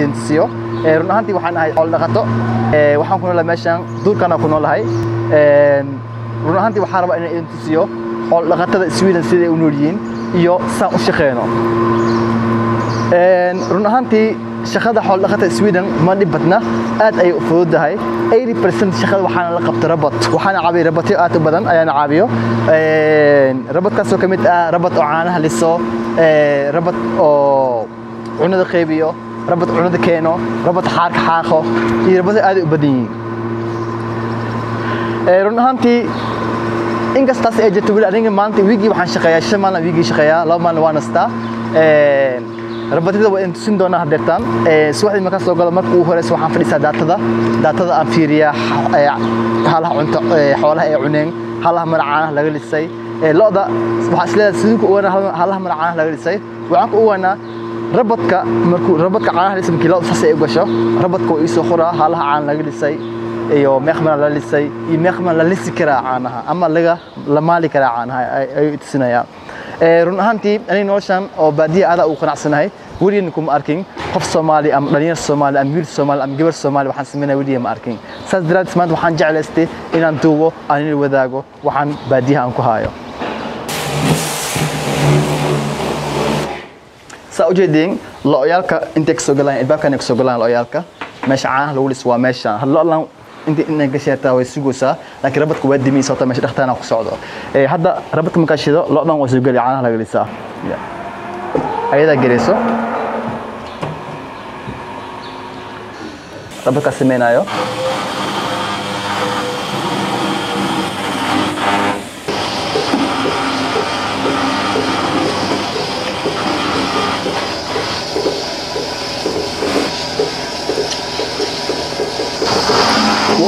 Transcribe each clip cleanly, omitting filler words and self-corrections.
insiyo run ahaantii waxaan ahay xoolo dhaqato waxaan ku noolahay meeshan duurkana ku noolahay run ahaantii waxaan rabaa inaan insiyo xoolo dhaqatada Sweden sida ay u nool yihiin iyo saan u shaqeeyno run ahaantii shaqada xoolo dhaqatada Sweden ma dhib badna aad ay u fududahay 80% shaqada waxaan la qabto robot waxaan caabiyo robotyo aad u badan ayaan caabiyo robotkaas oo kamid ah robot oo caanaha liso robot oo cunada qaybiyo robot cunada keeno robot xaarka xaaqo iyo robot aad u badan yihiin run ahaantii inkastaas ay jirto wili aniga maanta wigi waxaan shaqeeyaa shan maalin wigi shaqeeyaa laba maalin waan nastaa rabatada waa in tusin doonaa hadeertaan subaxdii markaan soo galo marka uu horeyso waxaan fadhiisaa daatada aan fiiriyaa halaha cunto xoolaha ay cuneen halaha maracaanaha laga lisay lo'da waxaa isleedahay sidoo uu halaha maracaanaha laga lisay waxaan ku ogaanaa robodka caanaha lisay markii lo'da saas ay u gasho robodka uu isoo qoraa halaha caanaha laga lisay iyo meekhman la lisay iyo meekhman la lisi karaa caanaha ama la maali karaa caanaha ay tusinayaan run ahaantii aniga noloshan oo baadiya aad u qanacsanahay weligeena kuma arkin qof Soomaali ama dhalinyaro Soomaali ama wiil Soomaali ama gabar Soomaali waxaan sameynaa weligeena ma arkin saas daraaddeed maanta waxaan jeclaystay inaan duubo aan wadaago waxaan baadiyaha aan ku haayo saa u jeedin looyalka intee ka soo galaan albaabkan ka soo galaan looyalka meesha caanaha lagu lis waa meesha hadlo انت انك قشيرتا ويسوقوسا لكن ربطك ودي مي صوته مش دختانا ku socdo hadda rabadka ma kashido loodan waa soo gali caanaha laga lisaa ayada gareeso rabadka sameeynaayo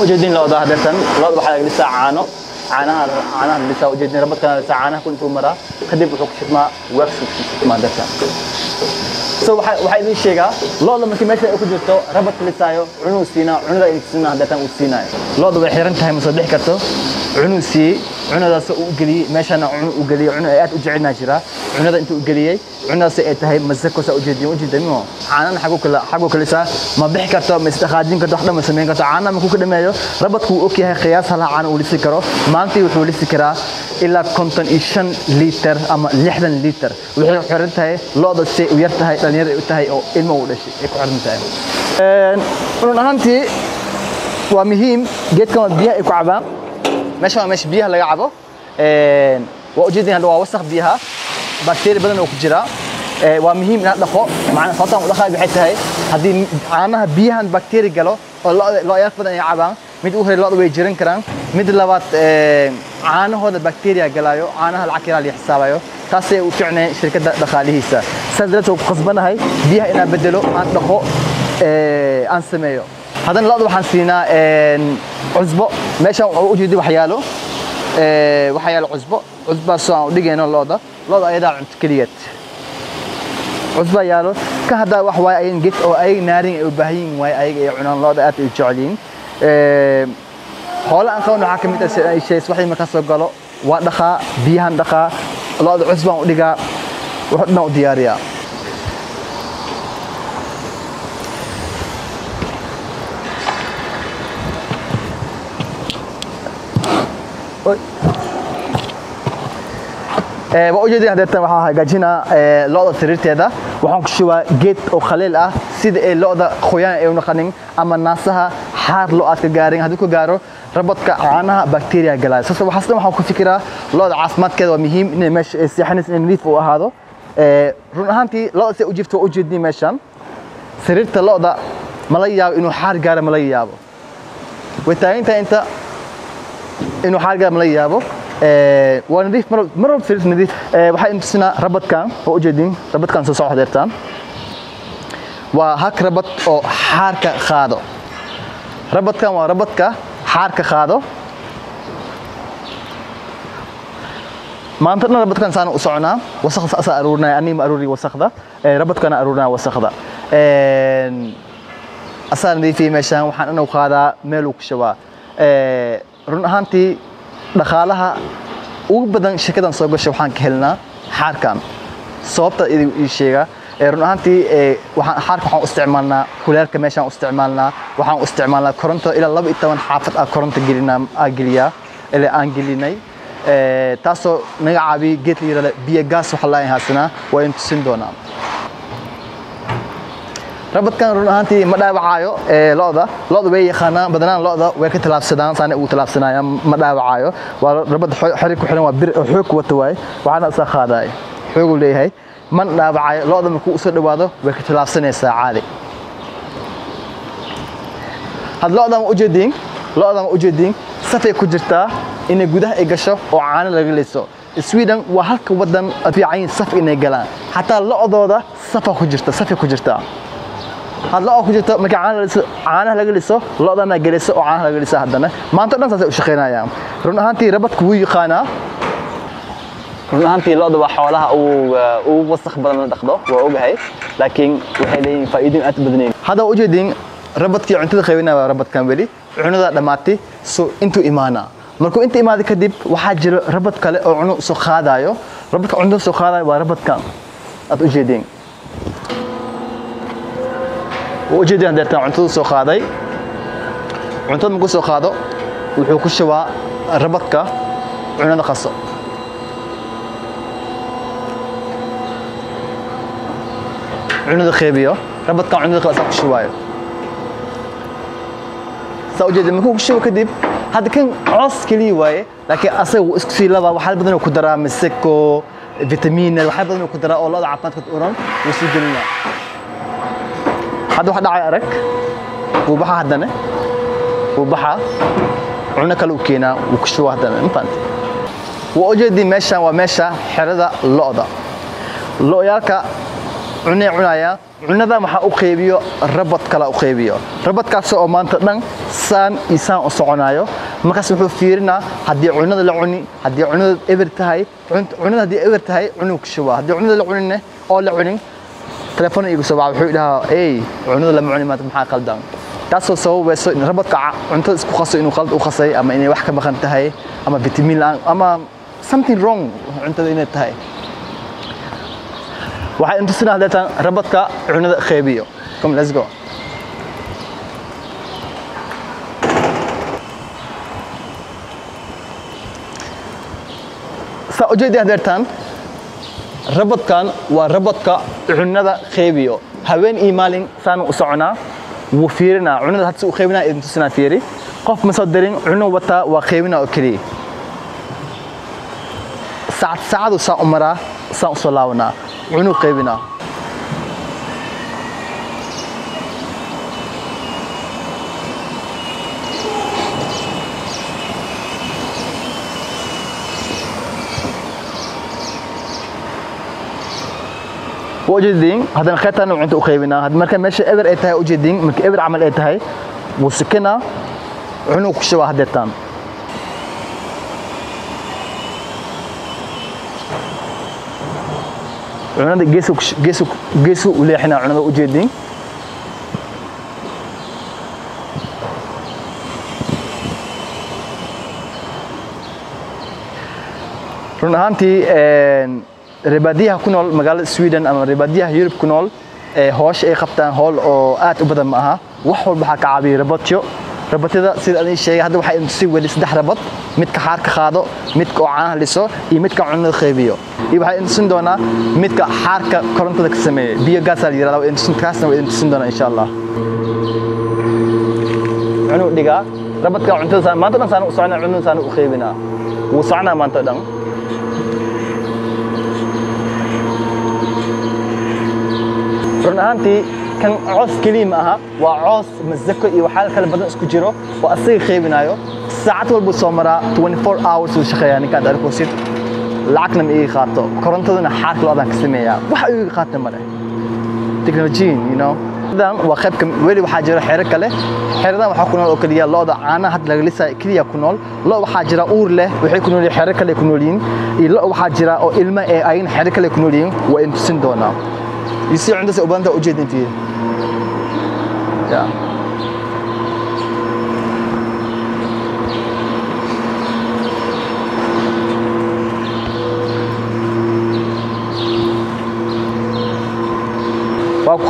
وجدين لو ده هدرتن لو waxaa laga dhisaa caanaha dhisaa wajidin rabadka dhisaa caanaha ku intuu maraa kadib wuxuu ku shidmaa workshop ma dadka waxa idin sheegaa looda markii meesha ay ku jirto rabadka dhisaayo cunuu siina cunada intiisna hadatan uu siinaayo looda way xiran tahay ma soo bixi karto cunuu sii cunadaas uu galiyay meeshana cunuu u galiyay cunuu aad u jecelna jira cunada intuu galiyay cunadaas ay tahay masako soo ujeedino caanaha xagu kala saa ma bixi karto ma istaqaadin karto wax dhama sameyn karto caanaha ma ku dhameeyo rabadku uu og yahay qiyaas hal caan uu lisi karo maanta wuxuu lisi karaa ilaa 55 litir ama 60 litir wuxuu xiran tahay looda si u yar tahay dhalinyaro u tahay oo ilmo u dhashay ay ku xiran tahay run ahaantii waa muhiim geedkan biyaha ay ku cabaan meesha biyaha laga cabo waa ujeedin hadda waa wasakh biyaha bakteeriya badan oo ku jira waa muhiim in dhaqo macna sababta uu dhaqay waxay tahay hadii caanaha biyahan bakteeriya galo oo loo badan ay cabaan mid uu hore loo way jiran karaan mid labaad caanahooda bakteeriya galaayo caanaha lacag yar la xisaabayo taasay u ficnay shirkadda dhaqaalihiisa saddex oo qasbanahay biyaha inaan bedelo aan dhaqo aan sameeyo hadan loo waxaan siinaa cusbo meesha oo u jeedi waxyaalo cusbo soo dhigayno looda ayada cunto kaliyeed cusbo yaalo ka hada wax way ay geed oo ay naarin ay u baahin way ay cunaan looda aad u jeceliin xoolo aan qawn waxa kamid ah ay shay waxay marka soo galo waa dhaqa biyahan dhaqa looda cusbo u dhigaa waxna u diyaariyaa وأوجد هذا التم جاجنا لقطة سريرتها وحن كشوا جيت أو خليل سيد اللقطة خويان أو نخنين أما ناسها حار لقطة جارين هذوك جارو ربط كعنها بكتيريا جلاس سو حسنا وحن كفكرة لقطة عاصمات كذا ومهم إن مش سيحنس نريف وهذا رنهانتي لقطة أوجبت وأوجدني مشان سريرت اللقطة ملايا إنه حار جار ملايا وتاين إنه حار جار ملايا ونضيف مرة في نضيف waxay intusina rabadkan oo ujeedin rabadkan soo xadeertaan waa hak rabad oo xaarka qaado rabadkan waa rabadka xaarka qaado maanta rabadkan saan u soconaa wasakh asa aruurnaa ani ma aruuri wasakhda rabadkana aruurnaa wasakhda asaan nadiifay meeshaan waxaan inuu qaadaa meel uu ku shawaa run ahaantii dhaqaalaha ugu badan shirkadan soo gashay waxaan ka helnaa xaarkan sababta ii sheega run ahaantii waxaan xaarka waxaan u isticmaalnaa kuleelka meeshaan u isticmaalnaa waxaan u isticmaalnaa koronto ilaa 12 xaafad ah koronto geliyaa ilaa aan gelinay taasoo naga caabiyo geed la yiraahdo biyo gaas waxa la yahaasana waa in tusin doonaa rabadkan run ahaantii ma dhaawacayo looda way yaqaanaan badanaan looda way ka talaabsadaan saana uu talaabsanayaan ma dhaawacayo waa rabad xarig ku xiran waa bir xoog wata waay waxaana isa qaaday xoog u leeyahay man dhaawacayo looda markuu soo dhawaado way ka talaabsanaysaa caadi had looda ma ujeedin safay ku jirtaa inay gudaha ay gasho oo caano laga liso Sweden waa halka wadan fiican saf inay galaan hatta loodooda safay ku jirtaa hadla oo ku jirta marka caanaha laga liso loodana galiso oo caanaha laga liso hadana maanta dhan saasay u shaqeynayaan run ahaantii rabadku wuu yaqaanaa run ahaantii looda waa xoolaha uu wasakh badan la dhaqdo waa ogahay laakiin waxay leeyihiin faa'iidooyin aad badan hada u jeedin rabadkii cuntada qaybinaa waa rabadkan weli cunada dhamaatay soo intuu imaana markuu inta imaado kadib waxaa jira rabad kale oo cuno soo qaadayo rabadka cuntada soo qaadayo waa rabadkan aad u jeedin وجدي هذا عنتو سو قاداي عنتو مكو سو قادو wuxuu ku shubaa rabadka cunada qaso cunada qeybiyo rabadka cunada qaso ku shubaayo sawjeed markuu ku shubo kadib hada kan coos kaliya waaye laakiin asagu isku sii laba waxa badan ku daraa miseko vitamin waxa badan ku daraa oo looda caafimaadka u oran wuu gelinaa هذا واحد داعي أرك وبحا هدنا وبحا عنا كلو كينا وكشوا هدنا انفانت وأجدي مشى ومشى حردا لقطة لقياك عنايا عنا ذا محا أقيبيو ربط كلا أقيبيو ربط كاسو أمان تدن سان إنسان أصعنايو ما كسبه فيرنا هدي عنا ذا لعني هدي عنا إبرتهاي عنا هدي إبرتهاي عنا وكشوا هدي عنا ذا لعني أو لعني تلفون يقول سبعة وحيدها إيه عنده لما عني ما تمحى قلدان تاسو سو بس ربط عنده اسكو خاصه إنه خلد وخاصي أما إني واحد كم خنتهاي أما فيتامين الآن أما something wrong عنده إنه تهاي واحد أنت سنة هذا ربط عنده خيبيو كم let's go سأجد هذا rabadkan waa rabadka cunada qeybiyo haween iimaalin saan u soconaa wuu fiirinaa cunada hadda uu qeybinaa inta sina fiiri qof ma soo darin cuno wata waa qeybinaa oo kaliya saacadu saa u maraa saa u soo laabanaa cuno qeybinaa وجدين هذا الخيطان وعنده أخيبنا هذا مركب ماشي إبر إتها وجدين مركب إبر عمل إتها وسكنا عنق شوا هذا التام عنا جيسو ولي إحنا عنا وجدين رنا هانتي رباديها كنول مقال السويدن أما رباديها يوروب كنول هوش أي خبطان هول أو آت وبدن معها وحول بحق عابي ربطيو ربطيدا سيد أني شيء هذا واحد نسوي اللي سدح ربط متك حارك خاضو متك عانه لسه يمتك عنا الخيبيو يبقى إنسان دونا متك حارك كورنتو دك سمي بيا جاسر يراو إنسان كاسنا وإنسان دونا إن شاء الله عنو دقا ربطك عنتو سان ما تدن سانو صعنا عنو سانو خيبنا وصعنا ما تدن run ahaantii kan coos kaliya ma aha waa coos masako iyo waxa kale badan isku jiro oo asay qeybinayo saacad walba soo maraa 24 hours uu shaqeeyaa ninka darko sid lacagna ma ii qaato korontaduna xaarka loodan ka sameeyaa waxa uu qaatay mare technology you know dan waa qayb weli waxa jira xeer kale xeeradan waxa ku nool oo kaliya looda caana had laga lisay kaliya ku nool loo waxa jira uur leh waxay ku nool xeer kale ku noolin iyo waxa jira oo ilma ay ayin xeer kale ku noolin waa in tusin doonaa يصير عنده سؤال وجدين فيه.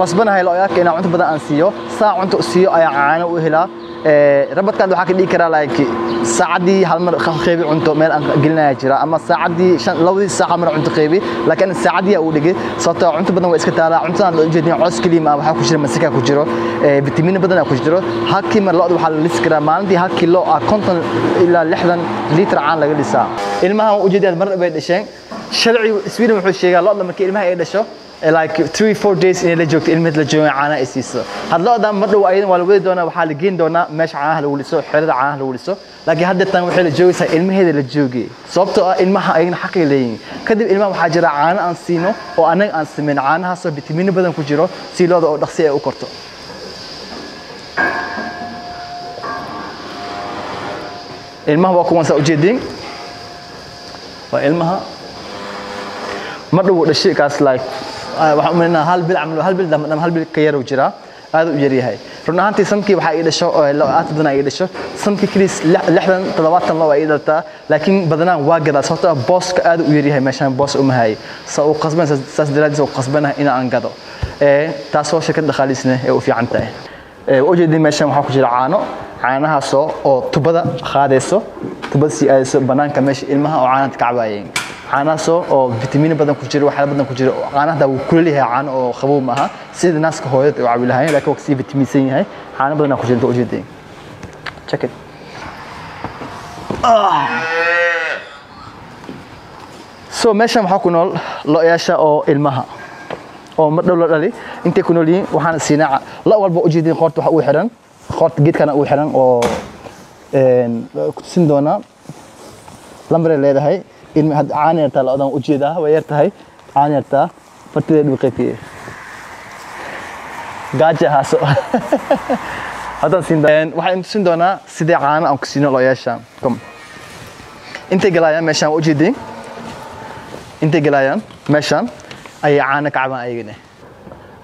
qasbanahay looyaaka inaan cunto badan aan siiyo saa cunto siiyo ayaa caano u helaa rabadkan waxa ka dhigi karaa like saacadii hal mar qeybi cunto meel aan gelinaya jira ama saacadii labadii saac mar cunto qeybi laakiin saacadii uu dhigay sababtoo cunto badan way iska taalaa cuntada loo jeedin coos kaliya waxa ku jira masika ku jiro fitamiin badan ku jiro halkii mar loo waxa la lisi karaa maalintii 1 kilo konton ilaa 60 litir caan laga dhisaa ilmaha u jeediyad mar bay dhasheen sharci Sweden wuxuu sheegaa loo markii ilmaha ay dhasho like 3-4 days in la joogto ilmaha la joogo caana ay siiso hadlooda ma dhow aydan wala wadi doona waxa la geen doona meesha caanaha lagu liso xirada caanaha lagu liso laakiin hadda tan waxay la joogaysaa ilmaheeda la joogay sababtoo ah ilmaha ayna xaq leeyihiin kadib ilmaha waxa jira caana aan siino oo anaga aan sameyn caanaha soo fitamiin badan ku jiro si looda oo dhaqsi ay u korto ilmaha waa kuwan sa ujeedin waa ilmaha ma dhow dhashay kaas like waxa u meenaa hal bil ka yar u jira aad u yar yahay run ahaantii sanadkii waxa ay dhasho aad badan ay dhasho sanadkii kaliis 60 70 loo ay dhaltaa laakiin badanaa waa gada sababtoo booska aad u yar yahay meeshan boos uma hay soo qasban saas daraadis oo qasbanahay in aan gado taasoo shirkad dhaqaalisna ee u fiican tahay ujeedin meeshan waxa ku jira caanahaas oo tubada qaadayso tubada si ay banaanka meesha ilmaha oo caanaha ka cabayeen caanahaas oo fitamiin badan ku jiro waxa badan ku jiro caanaha uu kulul yahay caan oo qabow ma aha sida naaska hooyada oo cabi lahayn laakiin waqti fitamiinsan yahay caana badan ku jiro ujeedin check it so meeshan waxa ku nool looyaasha oo ilmaha oo ma dhow la dhali intay ku nool yihiin waxaan siinaa la walba ujeedin qorta waxa uu xiran qorta geedkana uu xiran oo ku tusin doona lambar leedahay in had caanirta la odan ujeedaa way yartahay caanirta fartideed u qeybiyay gaaja haaso hadan siin waxaan tusin doonaa sidee caana aan ku siino looyaasha kom intay galayaan meeshan ujeedin intay galayaan meeshan ay caana ka cabaan ayagana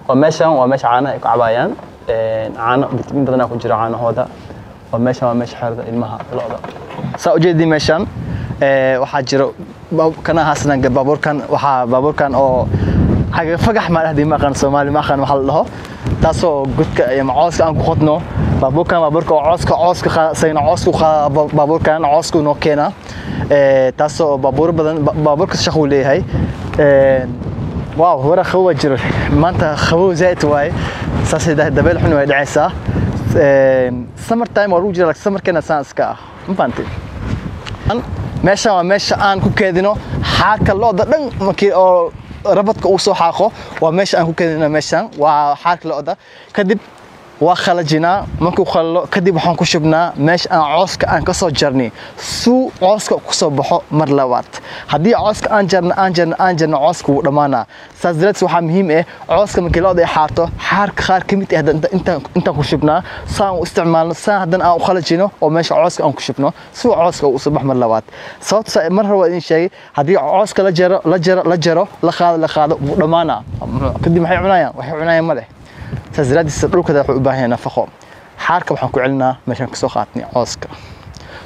waa meesha caana ay ka cabayaan caana fitamiin badan ku jira caanahooda waa meesha xirada ilmaha looda saa ujeedin meeshan waxa jiro kana haasna baabuurkan oo xaga fagax ma dhahdii ma qan Soomaali ma qan waxa la dhaho taasoo gudka iyo macooska aan ku qodno baabuurka oo cooska sayna cooska baabuurkan cooska noo keena taasoo baabuurka shaqo leeyahay waaw wara qabow jiro maanta qabow zaid waay saasida dabeel xun way dhacaysaa summer time oo jira summer kana sanska ma fahanteen meesha waa meesha aan ku keedino xaaka looda dhan markii oo rabadka uu soo xaaqo waa meesha aan ku keedino meeshan waa xaaka looda kadib waa khalajina markuu khallo kadib waxaan ku shubnaa meesha aan cooska aan ka soo jarnay suu cooska ku soo baxo mar labaad hadii cooska aan jarno cooska uu dhamaana saas daraadis waxa muhiim ah cooska markii loo xaarto xaarka qaar kamid ah inta ku shubnaa saan u isticmaalno saan hadan aan u khalajino oo meesha cooska aan ku shubno suu cooska uu soo bax mar labaad sababta mar hore in sheegay hadii cooska la jaro la qaado uu dhamaana kadib waxay cunayaan ma leh تزرادي السلوك هذا حباه نفخه حركة وحن كعلنا مشان كسوقاتني عاسك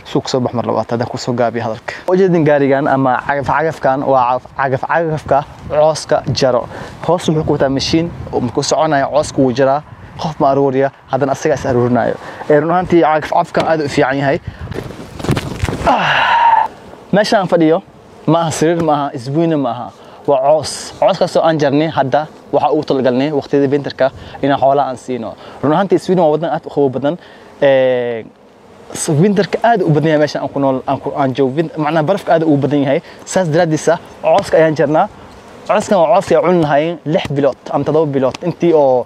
سوق صباح مرلوات هذا كسو جابي هذاك وجدين قاريان أما عقف كان وعقف كا عاسك جرا خاص بحكومة مشين ومكسعنا عاسك وجرا خف ماروريا هذا أسيق أسرورنا إيرنا أنتي عقف كان هذا في عيني هاي مشان فديو ما سرير ما إسبوعين ما وعاس كسو أنجرني هذا waxa uu talgalnay waqtiyada winterka inaan xoolaha aan siino run ahaantii Sweden waa wadan aad u qabow badan winterka aad u badan yahay meesha aan ku nool aan joogno macna barafka aad u badan yahay saas daraadiisa cooska ayaan jarnaa cooskan waa coos ay cunahay 6 bilood ama 7 bilood intii oo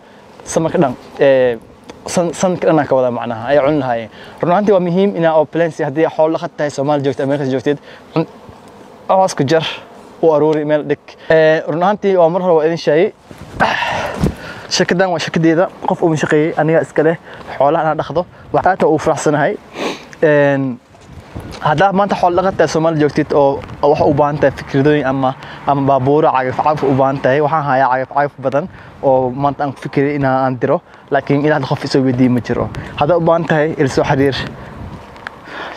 samarka dhan sanadka dhan ka wada macnaha ay cunahay run ahaantii waa muhiim inaa oo plans hadii xoolo la qatay Soomaali joogto America joogtid cooska jar وأروري مال دك رنانتي ومرة هو إذن شيء شكدان وشكديدا قف من شقي أنا إسكله حوالها أنا أخذه وقتها وفرح سنة هاي هذا ما أنت حول لغة سومال جوتيت أو أوبانته فكرتني أما بابورة عارف أوبانته وحنا هاي عارف بدن أو ما أنت فكري إنها أندرو لكن إذا تخاف يسوي دي مجرو هذا أوبانته إرسو حرير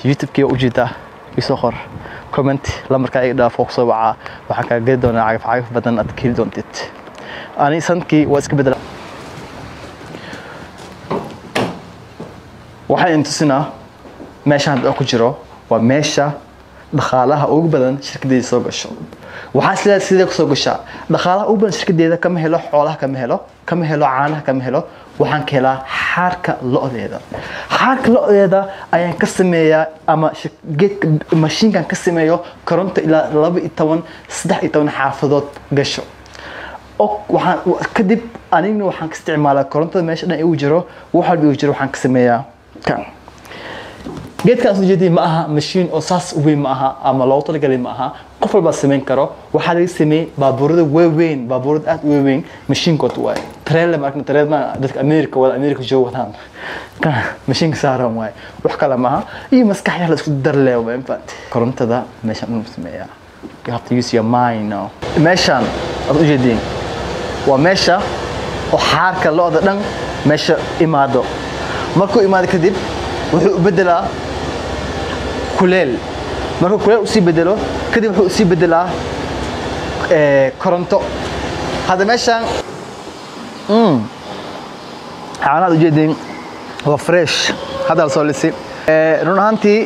يوتيوب كي وجده يسخر كومنت لما كايدا فوق صبعه waxaan ka geedona cagaf badan aad kiil doontid ani sanadkii waa iska bedel waxaan intusinaa meeshaan hadda ku jiro waa meesha dhaqaalaha ugu badan shirkadeeda soo gasho waxaa sidee ku soo gashaa dhaqaalaha ugu badan shirkadeeda kama helo xoolaha kama helo caanaha kama helo waxaan ka helaa xaarka lo'deeda ayaan ka sameeyaa ama geedka mashiinkan ka sameeyo koronto ilaa 13 xaafadood gasho waxaan kadib anigna waxaan ka isticmaalaa korontada meesha dhan igu jiro wax walba igu jiro waxaan ka sameeyaa kan geedkan soo jeediyay ma aha mashiin oo saas weyn ma aha ama loo talagalay ma aha qof walba sameyn karo waxa laga sameeyay baabuurada aad weyn mashiinkood waay trailer markna trailer dadka America joogaan kan mashiinka saaran waay wax kale ma aha iyo maskax yar la isku darleeyo ma infaat korontada meesha uu sameeyaa you have to use your mind now meeshan aad u jeedin waa meesha oo xaarka looda dhan meesha imaado markuu imaado kadib wuxuu bedelaa kuleel markuu kuleel u sii bedelo kadib wuxuu sii bedelaa koronto hada meeshan caanaha u jeedin waa fresh hada soo lisi run ahaantii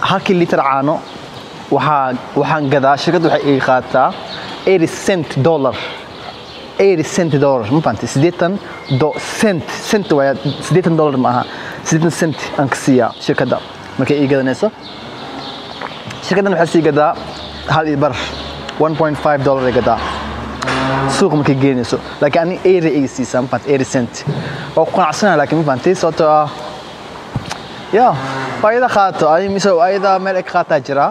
halkii litir caano waxaan gadaa shirkaddu waxay iga qaataa $80 ma fahanti 80 cent waa $80 ma aha 80 cent aan ka siiyaa shirkadda markay ii gadanayso shirkaddan waxay sii gadaa hal iyo bar $1.5 ay gadaa suuq markay geynayso laakiin ani eeri ay siisaa ma fahanti 80 cent waa ku qanacsanahay laakiin ma fahanti sababtoo ah yaa faa'iido qaato ayada meel ay ka qaataa jira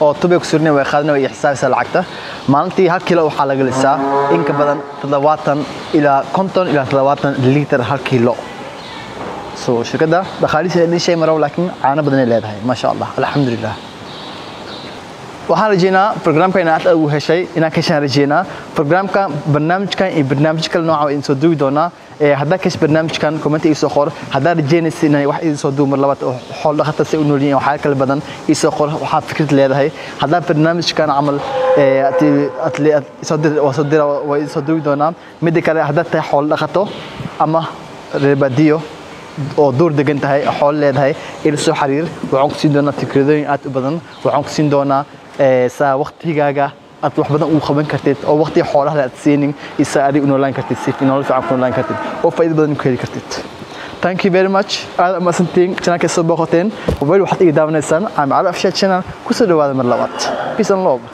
oo tubay ku surnay way qaadnay way xisaabisa lacagta maalintii 1 kilo waxa laga lisaa in ka badan 70 ilaa 50 ilaa 70 litir 1 kilo so shirkadda dhaqaalihiisa in shay maraw laakiin caana badan ay leedahay ma sha Allah alxamdulillah waxaan rajeynaa programka inaad aad u heshay inaan ka rajeynaa programka barnaamijkan iyo barnaamij kale nooca in soo duwi doona hadda ka barnaamijkan comment ii soo qor hadda rajeynaysi inay wax ii soo duumar labaad oo xool dhaqatada si u nooliyeen waxa kale badan ii soo qor waxa fikrad leedahay hadda barnaamijkan amal soo duwi doona mid kale hadda tahay xool dhaqato ama reebadiyo oo door degan tahay xool leedahay ila soo xiriir waxaan ku siin doonaa fikradooyin aad u badan waxaan ku siin doonaa saa waqtigaaga aad wax badan u qaban kartid oo waqti xoolaha aad siinin isa adiga noolaan kartid si nolol fiican ku noolaan kartid oo faa'iido badan ku heli kartid thank you very much aad ma santiin channelka soo booqateen wali waxaad iga daawanaysaan I'm Arab Channel ku soo dhawaada mar labaad peace and love